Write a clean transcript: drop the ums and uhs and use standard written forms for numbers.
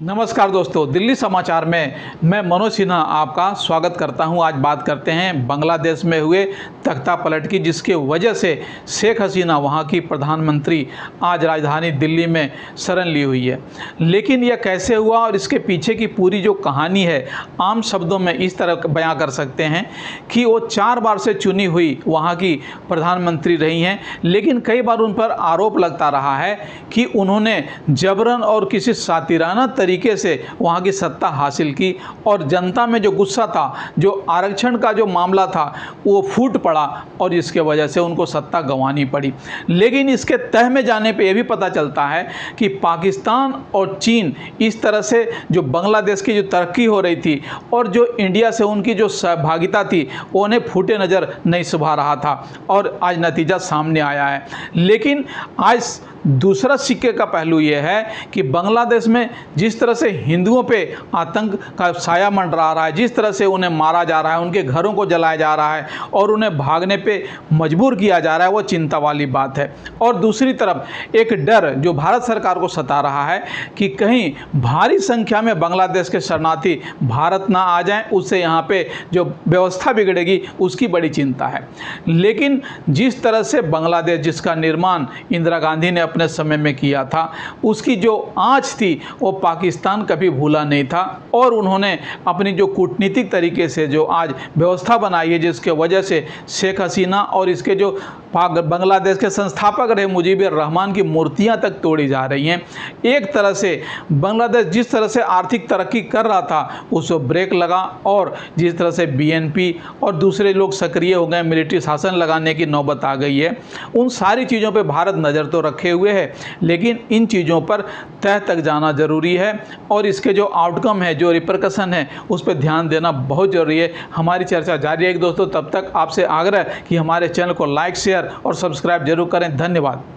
नमस्कार दोस्तों, दिल्ली समाचार में मैं मनोज सिन्हा आपका स्वागत करता हूं। आज बात करते हैं बांग्लादेश में हुए तख्ता पलट की, जिसके वजह से शेख हसीना वहां की प्रधानमंत्री आज राजधानी दिल्ली में शरण ली हुई है। लेकिन यह कैसे हुआ और इसके पीछे की पूरी जो कहानी है, आम शब्दों में इस तरह बयां कर सकते हैं कि वो 4 बार से चुनी हुई वहाँ की प्रधानमंत्री रही हैं, लेकिन कई बार उन पर आरोप लगता रहा है कि उन्होंने जबरन और किसी सातिराना तरीके से वहाँ की सत्ता हासिल की और जनता में जो गुस्सा था, जो आरक्षण का जो मामला था, वो फूट पड़ा और इसके वजह से उनको सत्ता गंवानी पड़ी। लेकिन इसके तह में जाने पे ये भी पता चलता है कि पाकिस्तान और चीन इस तरह से जो बांग्लादेश की जो तरक्की हो रही थी और जो इंडिया से उनकी जो सहभागिता थी, वो उन्हें फूटे नज़र नहीं सुभा रहा था और आज नतीजा सामने आया है। लेकिन आज दूसरा सिक्के का पहलू यह है कि बांग्लादेश में जिस तरह से हिंदुओं पे आतंक का साया मंडरा रहा है, जिस तरह से उन्हें मारा जा रहा है, उनके घरों को जलाया जा रहा है और उन्हें भागने पे मजबूर किया जा रहा है, वो चिंता वाली बात है। और दूसरी तरफ एक डर जो भारत सरकार को सता रहा है कि कहीं भारी संख्या में बांग्लादेश के शरणार्थी भारत ना आ जाएं, उससे यहाँ पे जो व्यवस्था बिगड़ेगी, उसकी बड़ी चिंता है। लेकिन जिस तरह से बांग्लादेश, जिसका निर्माण इंदिरा गांधी ने अपने समय में किया था, उसकी जो आंच थी वो पाकिस्तान कभी भूला नहीं था और उन्होंने अपनी जो कूटनीतिक तरीके से जो आज व्यवस्था बनाई है, जिसके वजह से शेख हसीना और इसके जो बांग्लादेश के संस्थापक रहे मुजीबुर रहमान की मूर्तियां तक तोड़ी जा रही हैं। एक तरह से बांग्लादेश जिस तरह से आर्थिक तरक्की कर रहा था, उसको ब्रेक लगा और जिस तरह से बीएनपी और दूसरे लोग सक्रिय हो गए, मिलिट्री शासन लगाने की नौबत आ गई है। उन सारी चीज़ों पर भारत नज़र तो रखे हुए है, लेकिन इन चीज़ों पर तह तक जाना ज़रूरी है और इसके जो आउटकम है, जो रिपरकशन है, उस पर ध्यान देना बहुत ज़रूरी है। हमारी चर्चा जारी रहेगी दोस्तों। तब तक आपसे आग्रह कि हमारे चैनल को लाइक, शेयर और सब्सक्राइब जरूर करें। धन्यवाद।